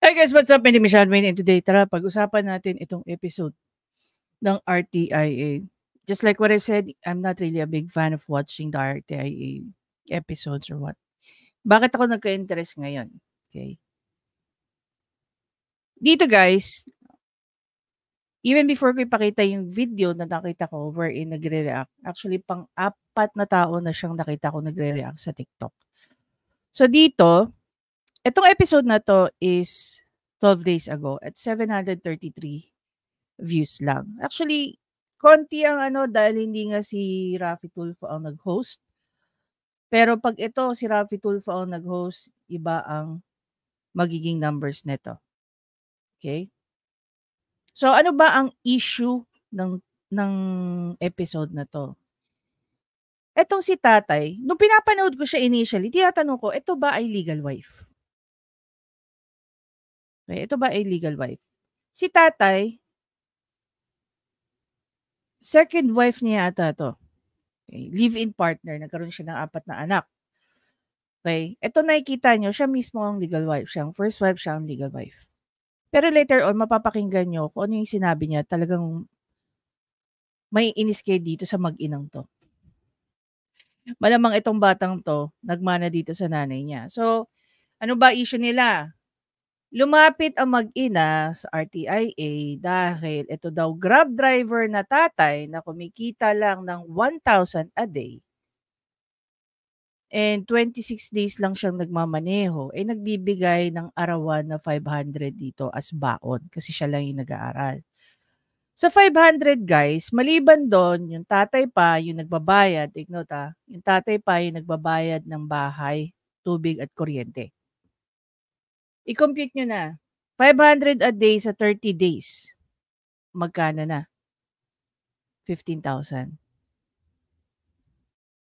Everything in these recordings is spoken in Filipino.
Hi guys, what's up? My name is Sean Wayne and today, tara pag-usapan natin itong episode ng RTIA. Just like what I said, I'm not really a big fan of watching the RTIA episodes or what. Bakit ako nagka-interest ngayon? Okay. Dito guys, even before ko ipakita yung video na nakita ko wherein nagre-react, actually pang-apat na tao na siyang nakita ko nagre-react sa TikTok. So dito, itong episode na to is 12 days ago at 733 views lang. Actually, konti ang dahil hindi nga si Raffy Tulfo ang nag-host. Pero pag ito, si Raffy Tulfo ang nag-host, iba ang magiging numbers nito. Okay? So, ano ba ang issue ng episode na to? Etong si tatay, nung pinapanood ko siya initially, tinatanong ko, ito ba ay legal wife? Okay, ito ba ay legal wife? Si tatay, second wife niya ata to. Okay, live-in partner, nagkaroon siya ng 4 na anak. Okay, ito nakikita nyo, siya mismo ang legal wife. Siya ang first wife, siya ang legal wife. Pero later on, mapapakinggan nyo kung ano yung sinabi niya, talagang may inis kayo dito sa mag-inang to. Malamang itong batang to, nagmana dito sa nanay niya. So, ano ba issue nila? Lumapit ang mag-ina sa RTIA dahil ito daw Grab driver na tatay na kumikita lang ng 1,000 a day and 26 days lang siyang nagmamaneho, eh nagbibigay ng arawan na 500 dito as baon kasi siya lang yung nag-aaral. Sa 500 guys, maliban doon, yung tatay pa yung nagbabayad, take note yung tatay pa yung nagbabayad ng bahay, tubig at kuryente. I-compute nyo na. 500 a day sa 30 days. Magkano na? 15,000.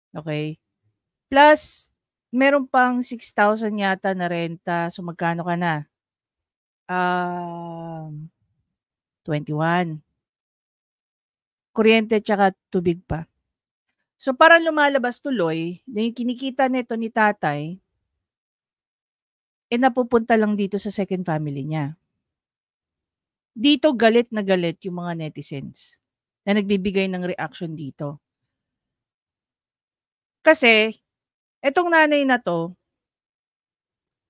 Okay? Plus, meron pang 6,000 yata na renta. So, magkano ka na? 21. Kuryente tsaka tubig pa. So, parang lumalabas tuloy na yung kinikita nito ni tatay, napupunta lang dito sa second family niya. Dito galit na galit yung mga netizens na nagbibigay ng reaction dito. Kasi, etong nanay na to,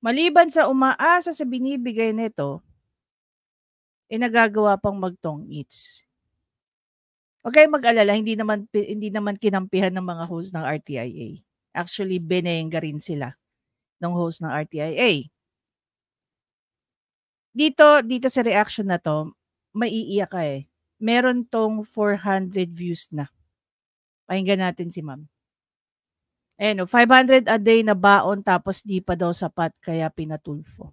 maliban sa umaasa sa binibigay nito, nagagawa pang magtong eats. Okay, mag-alala, hindi naman kinampihan ng mga host ng RTIA. Actually, benenga rin sila ng host ng RTIA. Dito sa reaction na to, maiiyak ka eh. Meron tong 400 views na. Pakinggan natin si ma'am. Ayan 500 a day na baon tapos di pa daw sapat kaya pinatulfo.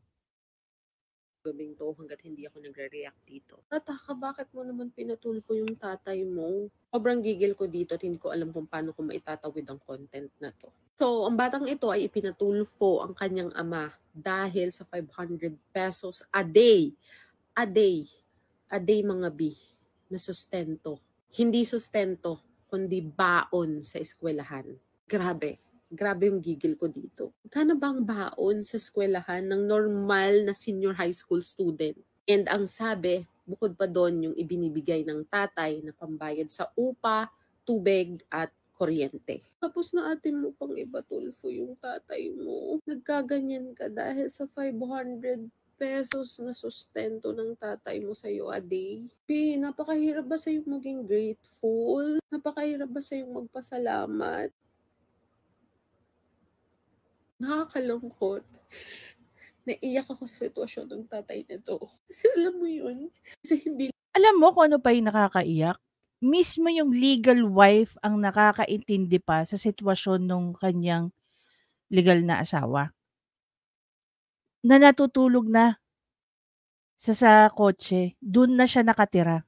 Gabing to hanggat hindi ako nagre-react dito. Tataka, bakit mo naman pinatulfo yung tatay mo? Sobrang gigil ko dito at hindi ko alam kung paano ko maitatawid ang content na to. So, ang batang ito ay ipinatulfo ang kanyang ama dahil sa 500 pesos a day. A day. A day mga bi na sustento. Hindi sustento, kundi baon sa eskwelahan. Grabe. Grabe yung gigil ko dito. Magkano bang baon sa eskwelahan ng normal na senior high school student? And ang sabi, bukod pa doon yung ibinibigay ng tatay na pambayad sa upa, tubig at kuryente. Tapos na atin mo pang ibatulfo yung tatay mo. Nagkaganyan ka dahil sa 500 pesos na sustento ng tatay mo sa'yo a day. Napakahirap ba sa'yo maging grateful? Napakahirap ba sa'yo magpasalamat? Nakakalungkot. Naiyak ako sa sitwasyon ng tatay nito. Kasi alam mo yun. Kasi hindi... Alam mo kung ano pa yung nakakaiyak? Mismo yung legal wife ang nakakaintindi pa sa sitwasyon ng kanyang legal na asawa. Na natutulog na sa kotse. Doon na siya nakatira.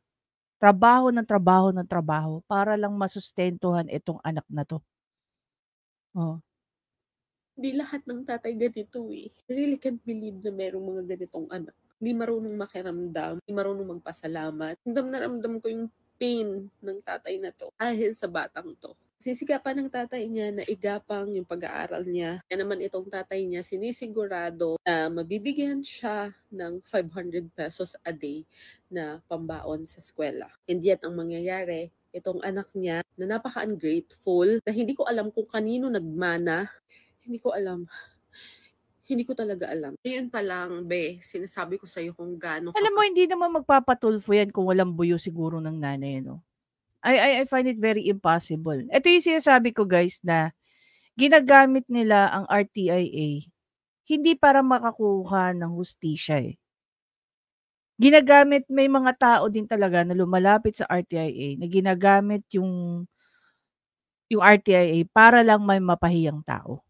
Trabaho ng trabaho para lang masustentuhan itong anak na to. Oh. Hindi lahat ng tatay ganito eh. I really can't believe na merong mga ganitong anak. Hindi marunong makiramdam, hindi marunong magpasalamat. Ramdam na ramdam ko yung pain ng tatay na to dahil sa batang to. Sisikapan ng tatay niya na igapang yung pag-aaral niya. Kaya naman itong tatay niya sinisigurado na mabibigyan siya ng 500 pesos a day na pambaon sa eskwela. And yet, ang mangyayari, itong anak niya na napaka-ungrateful, na hindi ko alam kung kanino nagmana, hindi ko alam. Hindi ko talaga alam. Ngayon pa lang, be, sinasabi ko sa'yo kung gaano Alam mo, hindi naman magpapatulfo yan kung walang buyo siguro ng nanay, no? I find it very impossible. Ito yung sinasabi ko, guys, na ginagamit nila ang RTIA hindi para makakuha ng hustisya eh. Ginagamit, may mga tao din talaga na lumalapit sa RTIA na ginagamit yung RTIA para lang may mapahiyang tao.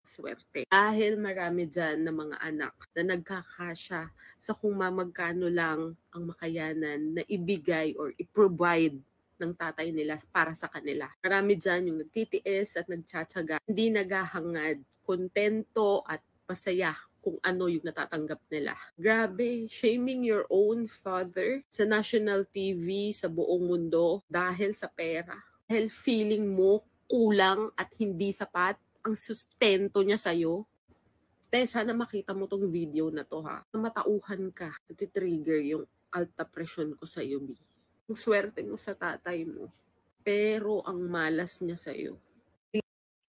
swerte. Dahil marami dyan na mga anak na nagkakasya sa kung magkano lang ang makayanan na ibigay or i-provide ng tatay nila para sa kanila. Marami dyan yung nagtitiis at nagtsatsaga, hindi naghahangad, kontento at masaya kung ano yung natatanggap nila. Grabe, shaming your own father sa national TV, sa buong mundo dahil sa pera. Dahil feeling mo kulang at hindi sapat ang sustento niya sa'yo. Sana makita mo tong video na to ha. Matauhan ka. Natitrigger yung alta presyon ko sa'yo, B. Ang swerte mo sa tatay mo. Pero ang malas niya sa'yo.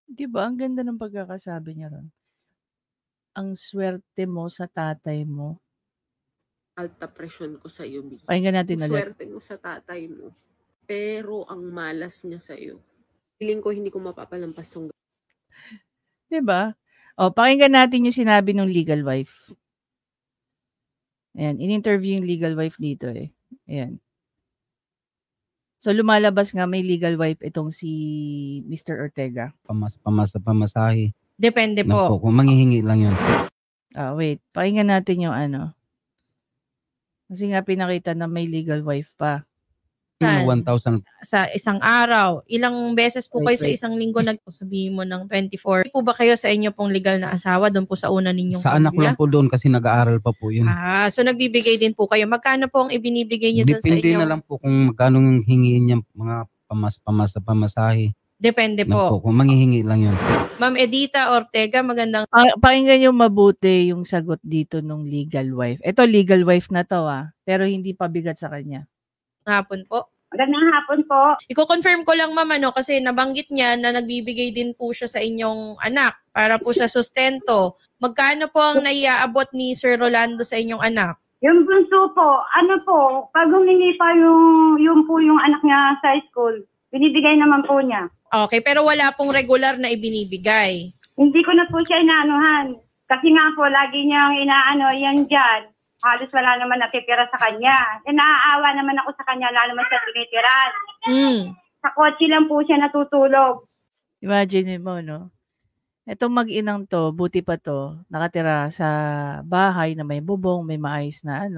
Diba? Ang ganda ng pagkakasabi niya ron. Ang swerte mo sa tatay mo. Alta presyon ko sa'yo, B. Pakinggan natin ang ulit. swerte mo sa tatay mo. Pero ang malas niya sa'yo. Feeling ko hindi ko mapapalampas tong. Diba? O, pakinggan natin yung sinabi ng legal wife. Ayan, in-interview yung legal wife dito eh. Ayan. So, lumalabas nga may legal wife itong si Mr. Ortega. Pamasahe. Depende po. Kung manghihingi lang yun. Wait. Pakinggan natin yung ano. Kasi nga pinakita na may legal wife pa. 1,000. Sa isang araw. Ilang beses po kayo sa Wait. isang linggo sabihin mo ng 24. Hindi po ba kayo sa inyo pong legal na asawa doon po sa una ninyong Sa anak ko lang po doon kasi nag-aaral pa po yun. So nagbibigay din po kayo. Magkano po ang ibinibigay niyo doon sa Depende inyo? na lang po kung magkano yung hingiin niya mga pamasahe. Depende Po. po. Kung manghihingi lang yun. Ma'am Edita Ortega, magandang Pakinggan yung mabuti yung sagot dito nung legal wife. Ito legal wife na to pero hindi pa bigat sa kanya. hapon po. Magandang hapon po. Iko-confirm ko lang ma'am kasi nabanggit niya na nagbibigay din po siya sa inyong anak para po sa sustento. Magkano po ang naiaabot ni Sir Rolando sa inyong anak? Yung bunso po, pag humingi pa yung anak niya sa school, binibigay naman po niya. Okay, pero wala pong regular na ibinibigay. Hindi ko na po siya inaanuhan. Kasi nga po, lagi niyang yan dyan. Halos wala naman natitira sa kanya. Naaawa naman ako sa kanya, lalo mas sa tinitiran. Sa kotse lang po siya natutulog. Imagine mo, no? Itong mag-inang to, buti pa to, nakatira sa bahay na may bubong, may maayos na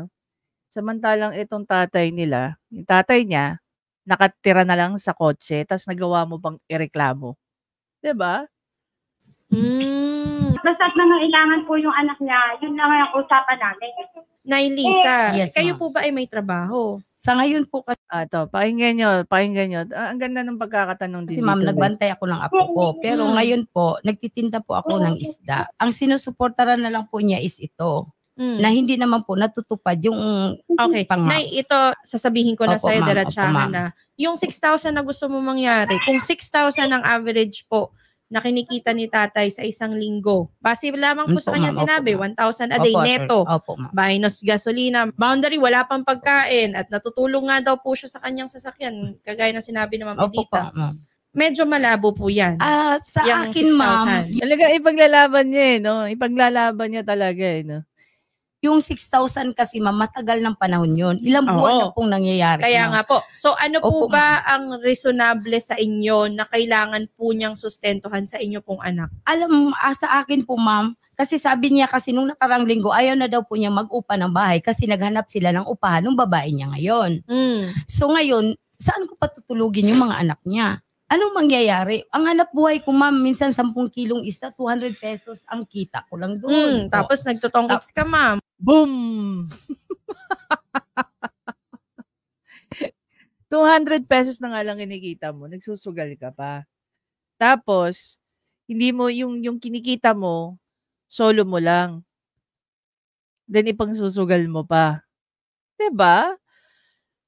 Samantalang itong tatay nila, yung tatay niya, nakatira na lang sa kotse, tapos nagawa mo pang ireklamo. Diba? Basta't nangailangan po yung anak niya, yun lang ang usapan namin. Nay Lisa, Yes, kayo ma'am. po ba ay may trabaho? Sa ngayon po Ito, pakinggan nyo. Ang ganda ng pagkakatanong din kasi ma'am, dito. nagbantay ako ng apo ko. Pero ngayon po, nagtitinda po ako ng isda. Ang sinusuportaran na lang po niya is ito. Na hindi naman po natutupad yung Okay. pangako. Nay, ito sasabihin ko na Opo, sa'yo ma'am. diretsahan Opo, ma'am. na. Yung 6,000 na gusto mo mangyari, kung 6,000 ang average po na kinikita ni tatay sa isang linggo, base lamang po sa Opo, kanya ma'am. sinabi, Opo, 1,000 a day Opo, sir. neto. Opo, ma'am. Minus gasolina. Boundary, wala pang pagkain at natutulong nga daw po siya sa kanyang sasakyan. Kagaya ng sinabi ng Ma'am Opo, Edita. ma'am. Medyo malabo po yan. Sa Yang akin, ma'am, 6,000. Talaga ipaglalaban niya no? Ipaglalaban niya talaga no? yung 6,000 kasi ma'am, matagal ng panahon yun. Ilang buwan Oo. na pong nangyayari. Kaya ma'am. nga po. So ano po Opo, ba ang reasonable sa inyo na kailangan po niyang sustentuhan sa inyo pong anak? Alam, sa akin po ma'am, kasi sabi niya kasi nung nakarang linggo, ayaw na daw po niya mag-upa ng bahay kasi naghanap sila ng upahan ng babae niya ngayon. So ngayon, saan ko patutulugin yung mga anak niya? Anong mangyayari? Ang hanap buhay ko ma'am, minsan 10 kilong isda, 200 pesos ang kita ko lang doon. Tapos nagtotongkits ka, ma'am. Boom! ₱200 na nga lang kinikita mo, nagsusugal ka pa. Tapos, hindi mo yung kinikita mo, solo mo lang. Then ipangsusugal mo pa. 'Di ba?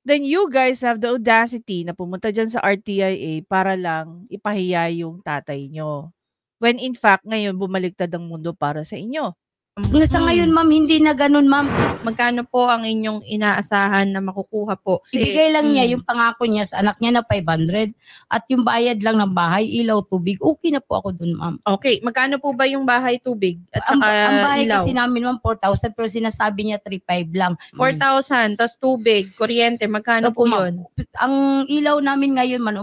Then you guys have the audacity na pumunta diyan sa RTIA para lang ipahiya yung tatay niyo. When in fact, ngayon bumaliktad ang mundo para sa inyo. Sa ngayon, ma'am, hindi na ganun, ma'am. Magkano po ang inyong inaasahan na makukuha po? Ibigay lang niya yung pangako niya sa anak niya na 500 at yung bayad lang ng bahay, ilaw, tubig. Okay na po ako dun, ma'am. Okay, magkano po ba yung bahay, tubig at Ang saka bahay ilaw? kasi namin, ma'am, 4,000 pero sinasabi niya 3,500 lang. 4,000, tas tubig, kuryente, magkano po Opo, ma'am. yun? Ang ilaw namin ngayon, man,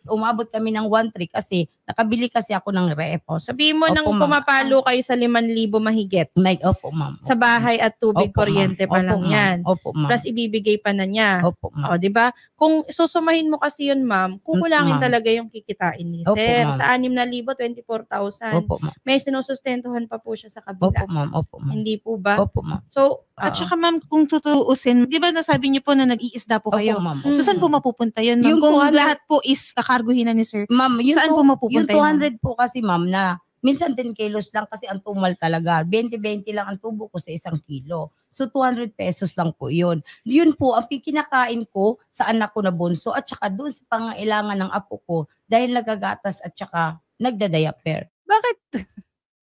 umabot kami ng 1,300 kasi nakabili kasi ako ng ref. Sabihin mo Opo, nang ma'am. pumapalo kayo sa 5,000 mahigit. Opo, ma'am. Sa bahay at tubig, Opo, kuryente ma'am. pa Opo, lang ma'am. yan. Opo, ma'am. Plus ibibigay pa na niya. Opo, ma'am. O, di ba? Kung susumahin mo kasi yun, ma'am, kukulangin Ma'am. talaga yung kikitain ni Opo, sir. ma'am. Sa 6,000, 24,000. Opo, ma'am. May sinusustentuhan pa po siya sa Opo, kabila. ma'am. Opo, ma'am. Hindi po ba? Opo, ma'am. So, At saka ma'am, kung tutuusin, di ba nasabi niyo po na nag-iisda po Opo, kayo? ma'am. So saan po mapupunta yun, ma'am? Yung Kung 200 lahat po is kakarguhin na ni sir, Ma'am, yung saan po mapupunta yung yun, 200 po kasi, ma'am, na minsan 10 kilos lang kasi ang tumal talaga. 20-20 lang ang tubo ko sa 1 kilo. So, 200 pesos lang po yun. Yun po ang kinakain ko sa anak ko na bunso at saka doon sa pangailangan ng apo ko dahil nagagatas at saka nagdadayaper. Bakit?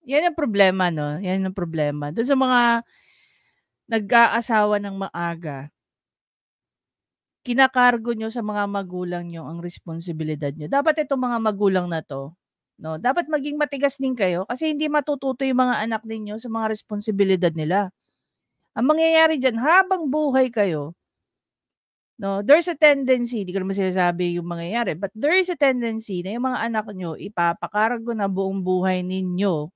Yan ang problema, no? Yan ang problema. Doon sa mga nag-aasawa ng maaga, kinakargo nyo sa mga magulang nyo ang responsibilidad nyo. Dapat itong mga magulang na to, no? Dapat maging matigas din kayo kasi hindi matututo yung mga anak ninyo sa mga responsibilidad nila. Ang mangyayari dyan, habang buhay kayo, no, there's a tendency, di ko naman sinasabi yung mangyayari, but there is a tendency na yung mga anak nyo, ipapakargo na buong buhay ninyo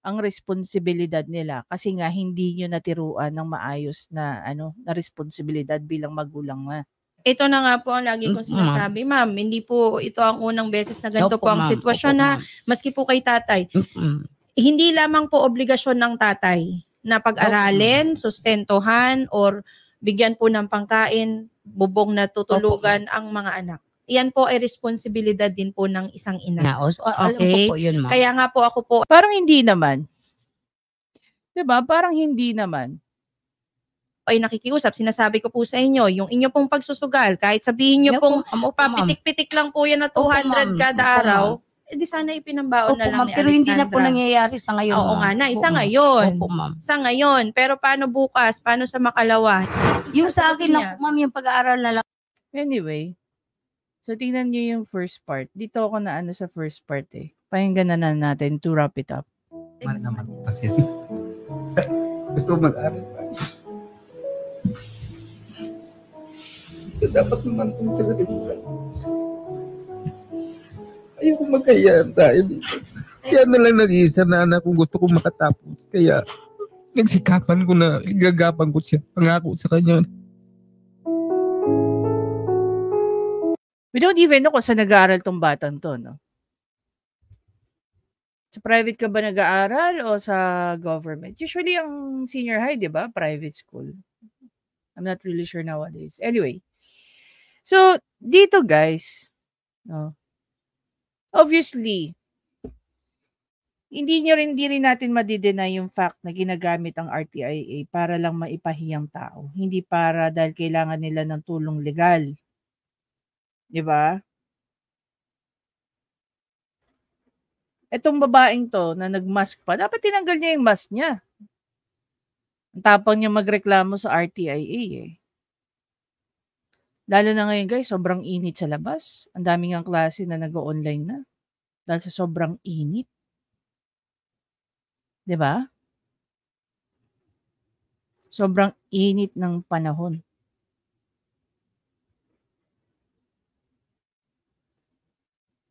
ang responsibilidad nila kasi nga hindi nyo natiruan ng maayos na na responsibilidad bilang magulang na. ito na nga po ang lagi kong sinasabi, ma'am. Hindi po ito ang unang beses na ganito po ang sitwasyon na maski po kay tatay. Hindi lamang po obligasyon ng tatay na pag-aralin, sustentuhan, or bigyan po ng pangkain, bubong na tutulugan ang mga anak. Iyan po ay responsibilidad din po ng isang ina. Alam ko po yun, ma'am. Kaya nga po ako po, Parang hindi naman. 'Di ba? Parang hindi naman. ay nakikiusap, sinasabi ko po sa inyo, yung inyo pong pagsusugal, kahit sabihin nyo pong papitik-pitik lang po yan na 200 kada araw, di sana ipinambaon na lang ni Alexandra. Pero hindi na po nangyayari sa ngayon. Oo nga na, isa ngayon. Opo, ma'am. Sa ngayon. Pero paano bukas? Paano sa makalawa? Yung sa akin lang, ma'am, yung pag-aaral na lang. Anyway, so tingnan nyo yung first part. Dito ako na sa first part eh. Pakinggan na natin to wrap it up. Mahal naman kasi. Gusto ko mag-aral. Dapat naman kung tinalimutan. Ayoko magkayaan tayo dito. Kaya na lang nag-iisa na anak kung gusto kong makatapos. Kaya nagsikapan ko na igagapan ko siya. Pangako sa kanya. We don't even know kung saan nag-aaral tong batang to, no? Sa private ka ba nag-aaral o sa government? Usually, ang senior high, di ba? Private school. I'm not really sure nowadays. Anyway. So, dito guys, no? Obviously, hindi rin natin madideny yung fact na ginagamit ang RTIA para lang maipahiyang tao. Hindi para dahil kailangan nila ng tulong legal. Di ba? Etong babaeng to na nagmask pa, dapat tinanggal niya yung mask niya. Ang tapang niya magreklamo sa RTIA eh. Lalo na ngayon guys, sobrang init sa labas. Ang daming ang klase na nag-online na. Dahil sa sobrang init. 'Di ba? Sobrang init ng panahon.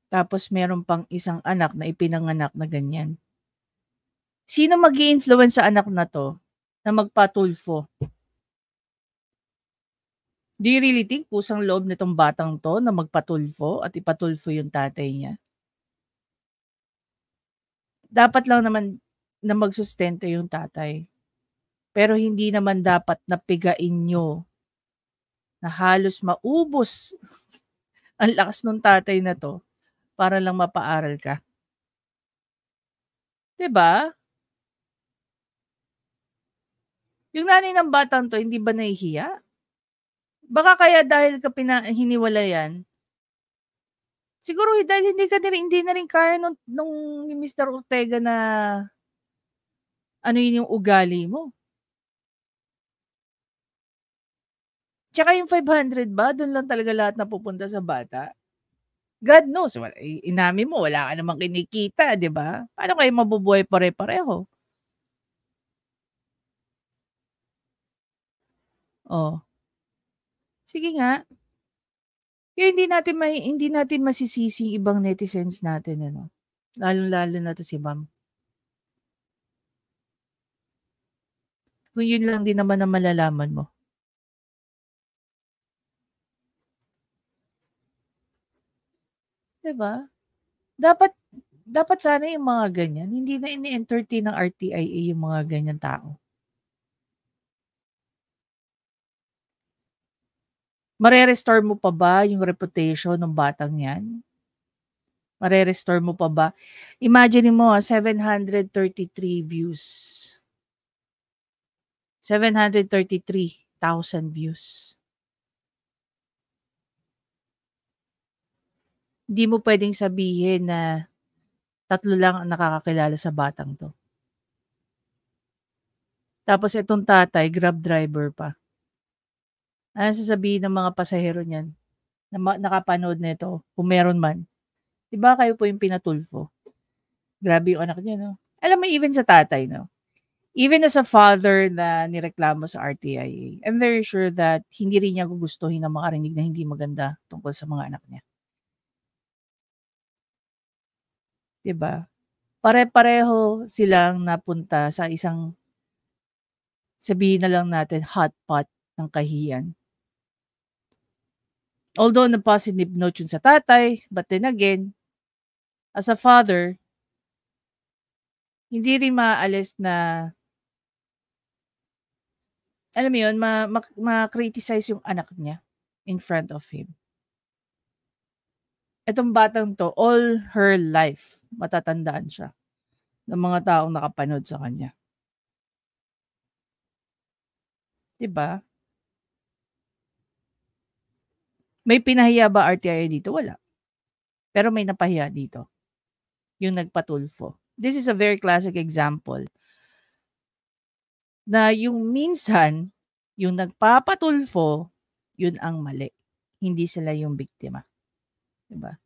Tapos meron pang isang anak na ipinanganak na ganyan. Sino mag-i-influence sa anak na to na magpatulfo? Do you really think kusang loob nitong batang to na magpatulfo at ipatulfo yung tatay niya? Dapat lang naman na magsustento yung tatay. Pero hindi naman dapat na pigain nyo na halos maubos ang lakas ng tatay na to para lang mapaaral ka. 'Di ba? Yung nanay ng batang to, hindi ba nahihiya? Baka kaya dahil ka hiniwalayan, siguro dahil hindi na rin kaya nung ni Mr. Ortega na ano yun yung ugali mo. Tsaka yung 500 ba, doon lang talaga lahat napupunta sa bata? God knows, inamin mo, wala ka namang kinikita, di ba? Paano kayo mabubuhay pare-pareho? Oh. Sige nga. Kaya hindi natin masisisi yung ibang netizens natin, ano. Lalong-lalo na to si Ma'am. Kung yun lang din naman ang malalaman mo. 'Di ba? Dapat sana yung mga ganyan, hindi na ini-entertain ng RTIA yung mga ganyang tao. Mare-restore mo pa ba yung reputation ng batang yan? Mare-restore mo pa ba? Imagine mo, 733 views. 733,000 views. Hindi mo pwedeng sabihin na 3 lang ang nakakakilala sa batang to. Tapos itong tatay, Grab driver pa. Ano sasabihin ng mga pasahero niyan na nakapanood nito, kung meron man? 'Di ba kayo po yung pinatulfo? Grabe yung anak niyo, no? Alam mo, even sa tatay, no? Even as a father na nireklamo sa RTIA, I'm very sure that hindi rin niya gugustuhin na makarinig na hindi maganda tungkol sa mga anak niya. 'Di ba? Pare-pareho silang napunta sa isang, sabihin na lang natin, hot pot ng kahiyan. Although na positive note yun sa tatay, but then again, as a father, hindi rin maaalis na, alam mo yun, ma-criticize yung anak niya in front of him. Itong batang to, all her life, matatandaan siya ng mga taong nakapanood sa kanya. 'Di ba? May pinahiya ba RTIA dito? Wala. Pero may napahiya dito. Yung nagpatulfo. This is a very classic example na yung minsan, yung nagpapatulfo, yun ang mali. Hindi sila yung biktima. Diba?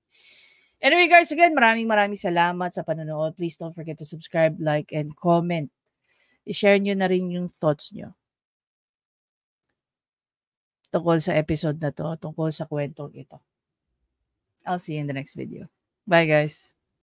Anyway guys, again, maraming salamat sa panonood. Please don't forget to subscribe, like, and comment. I-share nyo na rin yung thoughts nyo tungkol sa episode na to, tungkol sa kwentong ito. I'll see you in the next video. Bye guys!